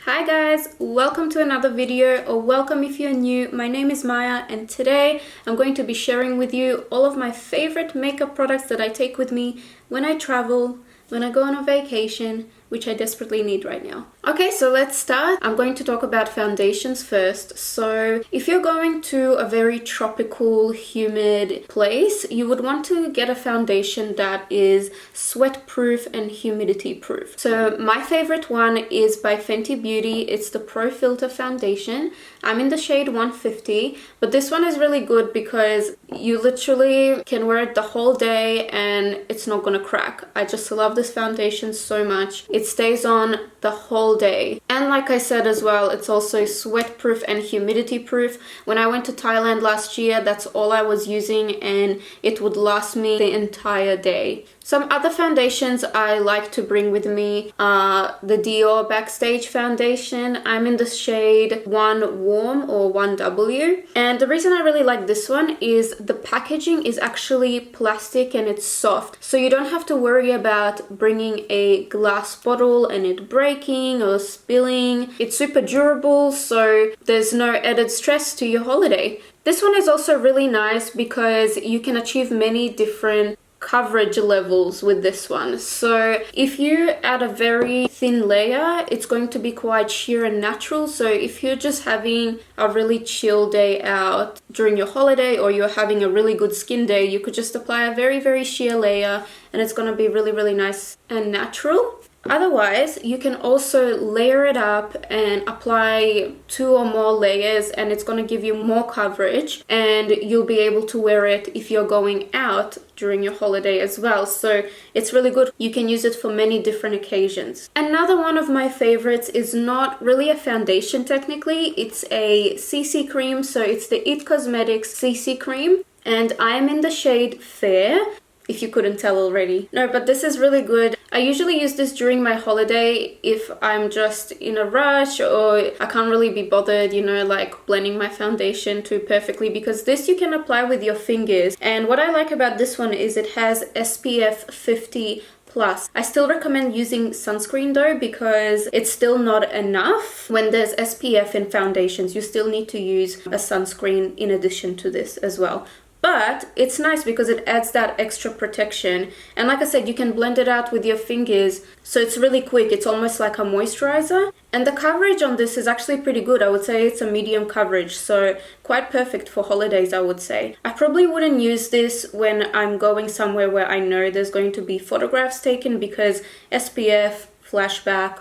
Hi guys, welcome to another video, or welcome if you're new. My name is Maya and today I'm going to be sharing with you all of my favorite makeup products that I take with me when I travel, when I go on a vacation, which I desperately need right now. Okay, so let's start. I'm going to talk about foundations first. So if you're going to a very tropical, humid place, you would want to get a foundation that is sweat proof and humidity proof. So my favorite one is by Fenty Beauty. It's the Pro Filter foundation. I'm in the shade 150, but this one is really good because you literally can wear it the whole day and it's not gonna crack. I just love this foundation so much. It stays on the whole day. And like I said as well, it's also sweat proof and humidity proof. When I went to Thailand last year, that's all I was using and it would last me the entire day. Some other foundations I like to bring with me are the Dior Backstage foundation. I'm in the shade 1 Warm or 1W. And the reason I really like this one is the packaging is actually plastic and it's soft. So you don't have to worry about bringing a glass bottle and it breaking or spilling. It's super durable, so there's no added stress to your holiday. This one is also really nice because you can achieve many different coverage levels with this one. So if you add a very thin layer, it's going to be quite sheer and natural. So if you're just having a really chill day out during your holiday, or you're having a really good skin day, you could just apply a very sheer layer and it's going to be really nice and natural. Otherwise, you can also layer it up and apply 2 or more layers and it's going to give you more coverage, and you'll be able to wear it if you're going out during your holiday as well. So it's really good. You can use it for many different occasions. Another one of my favorites is not really a foundation technically. It's a CC cream. So it's the It Cosmetics CC cream and I'm in the shade Fair, if you couldn't tell already. No, but this is really good. I usually use this during my holiday if I'm just in a rush or I can't really be bothered, you know, like blending my foundation too perfectly, because this you can apply with your fingers. And what I like about this one is it has SPF 50 plus. I still recommend using sunscreen though, because it's still not enough. When there's SPF in foundations, you still need to use a sunscreen in addition to this as well. But it's nice because it adds that extra protection. And like I said, you can blend it out with your fingers. So it's really quick. It's almost like a moisturizer. And the coverage on this is actually pretty good. I would say it's a medium coverage. So quite perfect for holidays, I would say. I probably wouldn't use this when I'm going somewhere where I know there's going to be photographs taken, because SPF, flashback,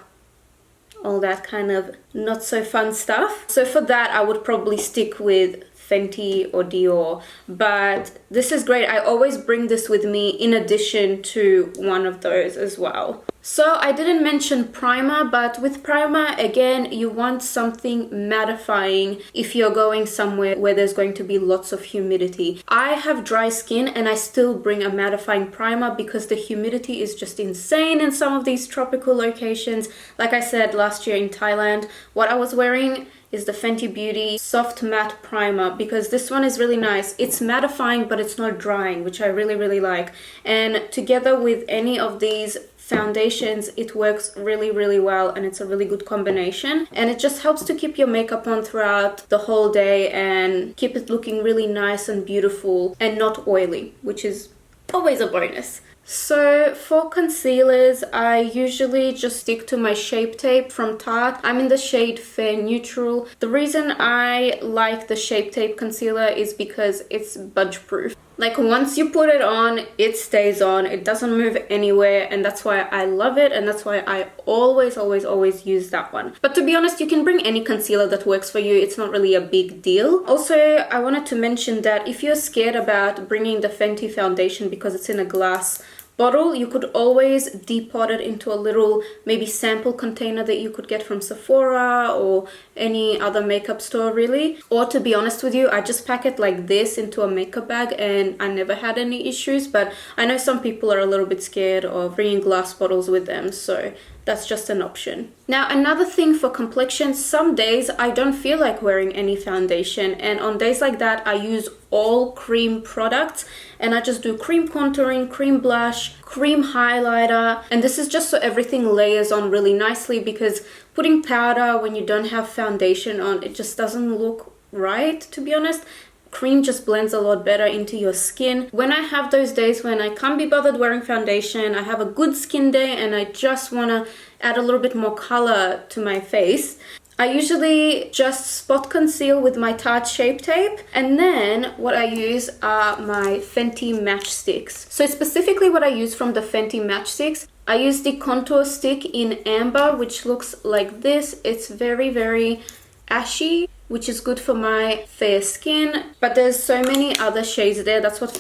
all that kind of not so fun stuff. So for that, I would probably stick with Fenty or Dior, but this is great. I always bring this with me in addition to one of those as well. So I didn't mention primer, but with primer, again, you want something mattifying if you're going somewhere where there's going to be lots of humidity. I have dry skin and I still bring a mattifying primer because the humidity is just insane in some of these tropical locations. Like I said last year in Thailand, what I was wearing is the Fenty Beauty Soft Matte Primer, because this one is really nice. It's mattifying, but it's not drying, which I really like. And together with any of these foundations, it works really well, and it's a really good combination. And it just helps to keep your makeup on throughout the whole day and keep it looking really nice and beautiful and not oily, which is always a bonus. So for concealers, I usually just stick to my Shape Tape from Tarte. I'm in the shade Fair Neutral. The reason I like the Shape Tape concealer is because it's budge proof. Like once you put it on, it stays on, it doesn't move anywhere, and that's why I love it, and that's why I always use that one. But to be honest, you can bring any concealer that works for you. It's not really a big deal. Also, I wanted to mention that if you're scared about bringing the Fenty foundation because it's in a glass bottle, you could always depot it into a little maybe sample container that you could get from Sephora or any other makeup store really. Or to be honest with you, I just pack it like this into a makeup bag and I never had any issues. But I know some people are a little bit scared of bringing glass bottles with them, so that's just an option. Now, another thing for complexion, some days I don't feel like wearing any foundation, and on days like that I use all cream products and I just do cream contouring, cream blush, cream highlighter, and this is just so everything layers on really nicely, because putting powder when you don't have foundation on, it just doesn't look right, to be honest. Cream just blends a lot better into your skin. When I have those days when I can't be bothered wearing foundation, I have a good skin day and I just want to add a little bit more color to my face, I usually just spot conceal with my Tarte Shape Tape, and then what I use are my Fenty matchsticks. So specifically what I use from the Fenty matchsticks, I use the contour stick in Amber, which looks like this. It's very, very ashy, which is good for my fair skin, but there's so many other shades there. That's what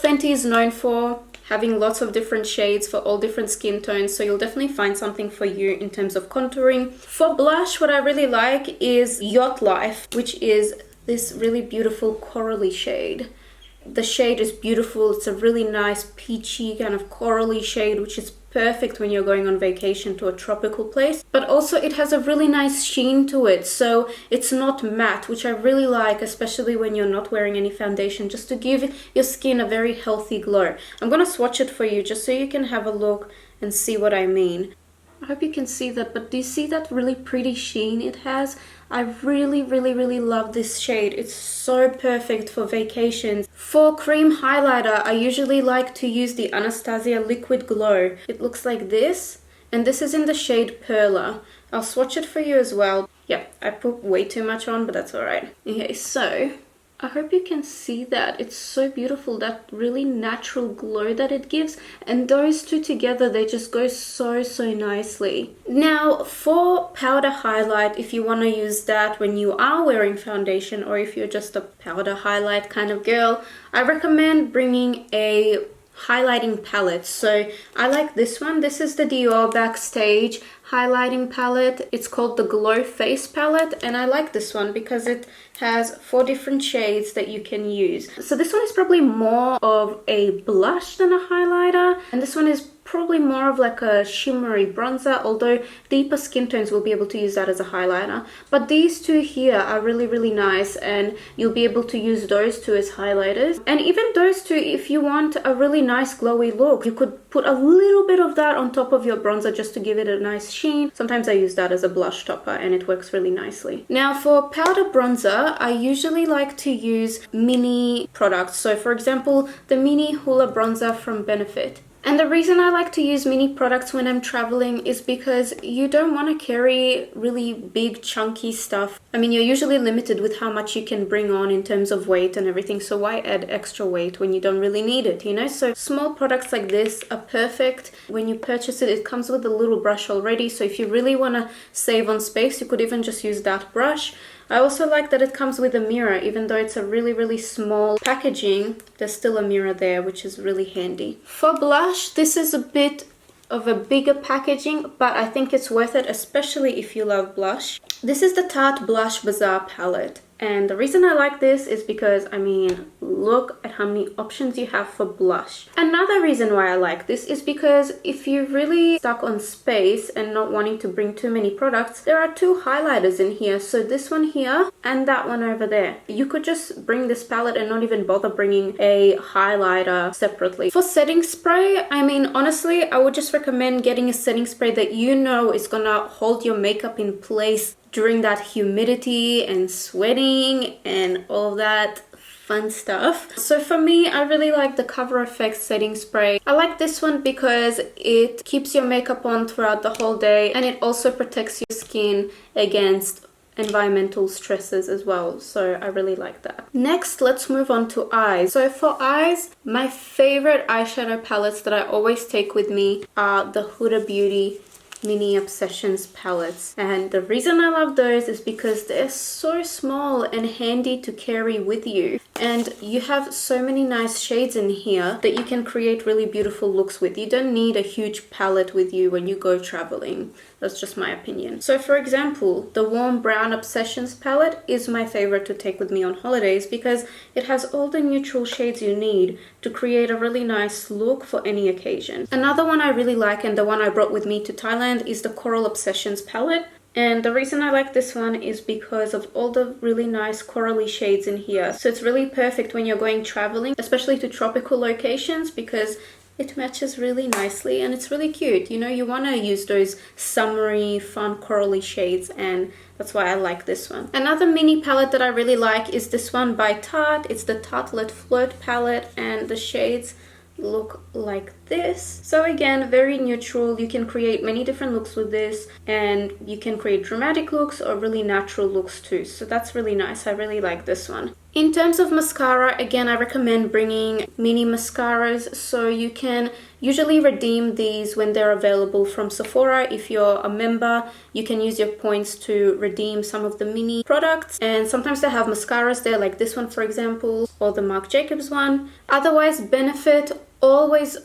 Fenty is known for, having lots of different shades for all different skin tones, so you'll definitely find something for you in terms of contouring. For blush, what I really like is Yacht Life, which is this really beautiful corally shade. The shade is beautiful. It's a really nice peachy kind of corally shade, which is perfect when you're going on vacation to a tropical place. But also it has a really nice sheen to it, so it's not matte, which I really like, especially when you're not wearing any foundation, just to give your skin a very healthy glow. I'm gonna swatch it for you just so you can have a look and see what I mean. I hope you can see that, but do you see that really pretty sheen it has? I really, really, really love this shade. It's so perfect for vacations. For cream highlighter, I usually like to use the Anastasia Liquid Glow. It looks like this, and this is in the shade Perla. I'll swatch it for you as well. Yeah, I put way too much on, but that's alright. Okay, so I hope you can see that. It's so beautiful, that really natural glow that it gives, and those two together, they just go so, so nicely. Now, for powder highlight, if you want to use that when you are wearing foundation, or if you're just a powder highlight kind of girl, I recommend bringing a highlighting palette. So I like this one. This is the Dior Backstage highlighting palette. It's called the Glow Face palette, and I like this one because it has 4 different shades that you can use. So this one is probably more of a blush than a highlighter, and this one is probably more of like a shimmery bronzer, although deeper skin tones will be able to use that as a highlighter. But these two here are really, really nice, and you'll be able to use those two as highlighters. And even those two, if you want a really nice glowy look, you could put a little bit of that on top of your bronzer just to give it a nice sheen. Sometimes I use that as a blush topper and it works really nicely. Now for powder bronzer, I usually like to use mini products. So for example, the mini Hoola bronzer from Benefit. And the reason I like to use mini products when I'm traveling is because you don't want to carry really big chunky stuff. I mean, you're usually limited with how much you can bring on in terms of weight and everything, so why add extra weight when you don't really need it, you know? So small products like this are perfect. When you purchase it, it comes with a little brush already, so if you really want to save on space, you could even just use that brush. I also like that it comes with a mirror. Even though it's a really, really small packaging, there's still a mirror there, which is really handy. For blush, this is a bit of a bigger packaging, but I think it's worth it, especially if you love blush. This is the Tarte Blush Bazaar palette. And the reason I like this is because, I mean, look at how many options you have for blush. Another reason why I like this is because if you're really stuck on space and not wanting to bring too many products, there are 2 highlighters in here. So this one here and that one over there. You could just bring this palette and not even bother bringing a highlighter separately. For setting spray, I mean, honestly, I would just recommend getting a setting spray that you know is gonna hold your makeup in place during that humidity and sweating and all that fun stuff. So for me, I really like the Cover FX setting spray. I like this one because it keeps your makeup on throughout the whole day, and it also protects your skin against environmental stresses as well, so I really like that. Next, let's move on to eyes. So for eyes, my favorite eyeshadow palettes that I always take with me are the Huda Beauty Mini Obsessions palettes, and the reason I love those is because they're so small and handy to carry with you, and you have so many nice shades in here that you can create really beautiful looks with. You don't need a huge palette with you when you go traveling. That's just my opinion. So for example, the Warm Brown Obsessions palette is my favorite to take with me on holidays because it has all the neutral shades you need to create a really nice look for any occasion. Another one I really like, and the one I brought with me to Thailand, is the Coral Obsessions palette. And the reason I like this one is because of all the really nice corally shades in here. So it's really perfect when you're going traveling, especially to tropical locations, because it matches really nicely and it's really cute. You know, you want to use those summery, fun, corally shades, and that's why I like this one. Another mini palette that I really like is this one by Tarte. It's the Tartelette Flirt palette, and the shades look like this. So again, very neutral. You can create many different looks with this, and you can create dramatic looks or really natural looks too. So that's really nice. I really like this one. In terms of mascara, again, I recommend bringing mini mascaras. So you can usually redeem these when they're available from Sephora. If you're a member, you can use your points to redeem some of the mini products. And sometimes they have mascaras there, like this one, for example, or the Marc Jacobs one. Otherwise, Benefit always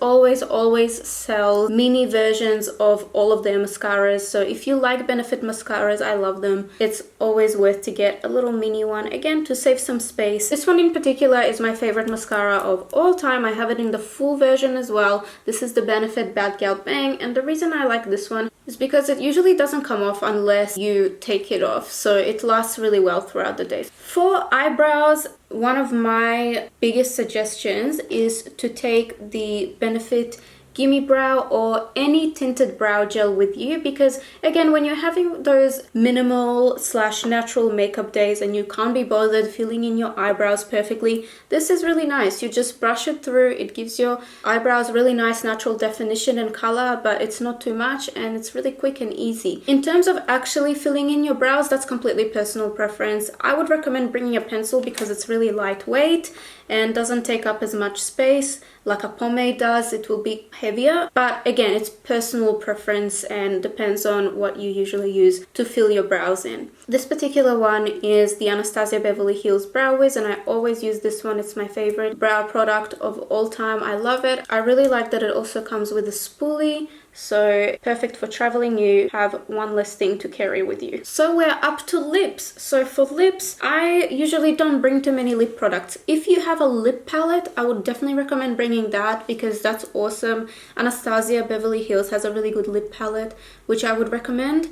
sell mini versions of all of their mascaras. So if you like Benefit mascaras, I love them. It's always worth to get a little mini one, again, to save some space. This one in particular is my favorite mascara of all time. I have it in the full version as well. This is the Benefit Bad Gal Bang, and the reason I like this one is because it usually doesn't come off unless you take it off, so it lasts really well throughout the day. For eyebrows, one of my biggest suggestions is to take the Benefit Gimme Brow or any tinted brow gel with you, because again, when you're having those minimal / natural makeup days and you can't be bothered filling in your eyebrows perfectly, this is really nice. You just brush it through. It gives your eyebrows really nice natural definition and color, but it's not too much, and it's really quick and easy. In terms of actually filling in your brows, that's completely personal preference. I would recommend bringing a pencil because it's really lightweight and doesn't take up as much space like a pomade does. It will be heavier, but again, it's personal preference and depends on what you usually use to fill your brows in. This particular one is the Anastasia Beverly Hills Brow Wiz, and I always use this one. It's my favorite brow product of all time. I love it. I really like that it also comes with a spoolie, so perfect for traveling. You have one less thing to carry with you. So we're up to lips. So for lips, I usually don't bring too many lip products. If you have a lip palette, I would definitely recommend bringing that because that's awesome. Anastasia Beverly Hills has a really good lip palette, which I would recommend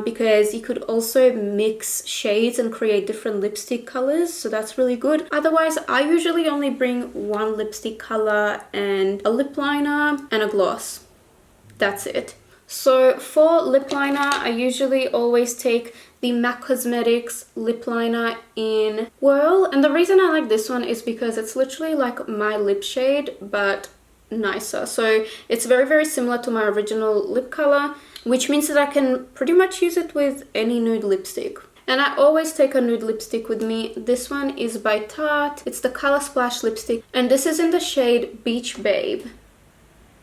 because you could also mix shades and create different lipstick colors, so that's really good. Otherwise, I usually only bring one lipstick color and a lip liner and a gloss. That's it. So for lip liner, I usually always take the MAC Cosmetics lip liner in Whirl, and the reason I like this one is because it's literally like my lip shade but nicer. So it's very similar to my original lip color, which means that I can pretty much use it with any nude lipstick. And I always take a nude lipstick with me. This one is by Tarte. It's the Color Splash lipstick, and this is in the shade Beach Babe.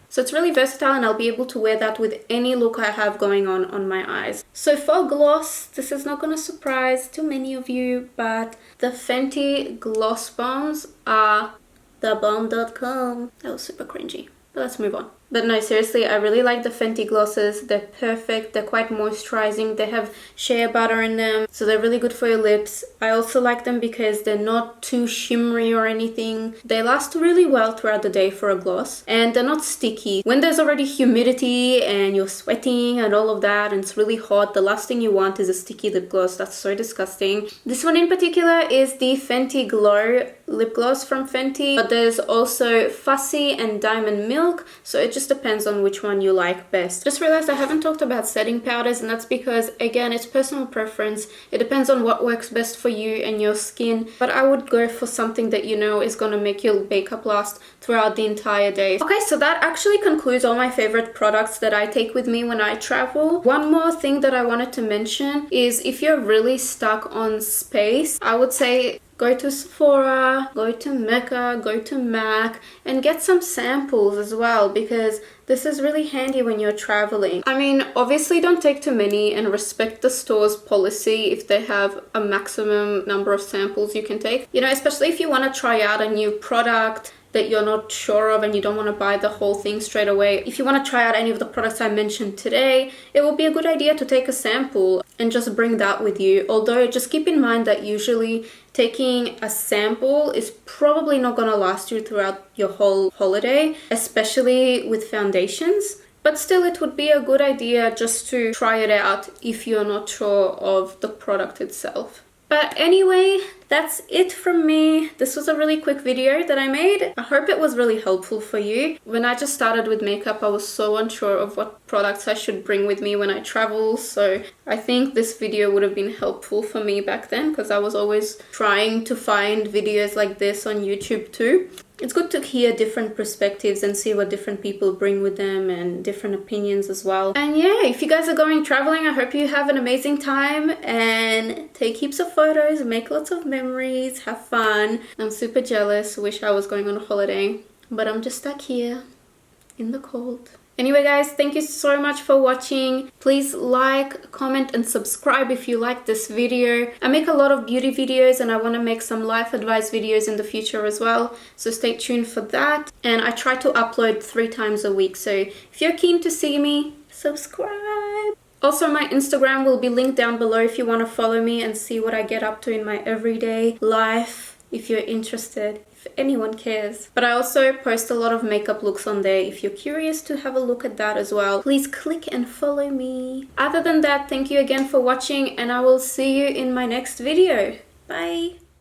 So it's really versatile, and I'll be able to wear that with any look I have going on my eyes. So for gloss, this is not going to surprise too many of you, but the Fenty Gloss Bombs are thebomb.com. That was super cringy, but let's move on. But no, seriously, I really like the Fenty glosses. They're perfect. They're quite moisturizing. They have shea butter in them, so they're really good for your lips. I also like them because they're not too shimmery or anything. They last really well throughout the day for a gloss, and they're not sticky. When there's already humidity and you're sweating and all of that and it's really hot, the last thing you want is a sticky lip gloss. That's so disgusting. This one in particular is the Fenty Glow lip gloss from Fenty, but there's also Fussy and Diamond Milk, so it just depends on which one you like best. Just realized I haven't talked about setting powders, and that's because again, it's personal preference. It depends on what works best for you and your skin, but I would go for something that you know is going to make your makeup last throughout the entire day. Okay, so that actually concludes all my favorite products that I take with me when I travel. One more thing that I wanted to mention is if you're really stuck on space, I would say go to Sephora, go to Mecca, go to MAC, and get some samples as well, because this is really handy when you're traveling. I mean, obviously don't take too many and respect the store's policy if they have a maximum number of samples you can take. You know, especially if you want to try out a new product that you're not sure of and you don't want to buy the whole thing straight away. If you want to try out any of the products I mentioned today, it will be a good idea to take a sample and just bring that with you. Although just keep in mind that usually taking a sample is probably not going to last you throughout your whole holiday, especially with foundations. But still, it would be a good idea just to try it out if you're not sure of the product itself. But anyway, that's it from me. This was a really quick video that I made. I hope it was really helpful for you. When I just started with makeup, I was so unsure of what products I should bring with me when I travel. So I think this video would have been helpful for me back then, because I was always trying to find videos like this on YouTube too. It's good to hear different perspectives and see what different people bring with them and different opinions as well. And yeah, if you guys are going traveling, I hope you have an amazing time and take heaps of photos, make lots of memories, have fun. I'm super jealous, wish I was going on a holiday, but I'm just stuck here in the cold. Anyway guys, thank you so much for watching. Please like, comment and subscribe if you like this video. I make a lot of beauty videos and I want to make some life advice videos in the future as well. So stay tuned for that. And I try to upload 3 times a week. So if you're keen to see me, subscribe. Also, my Instagram will be linked down below if you want to follow me and see what I get up to in my everyday life, if you're interested. If anyone cares. But I also post a lot of makeup looks on there. If you're curious to have a look at that as well, please click and follow me. Other than that, thank you again for watching and I will see you in my next video. Bye!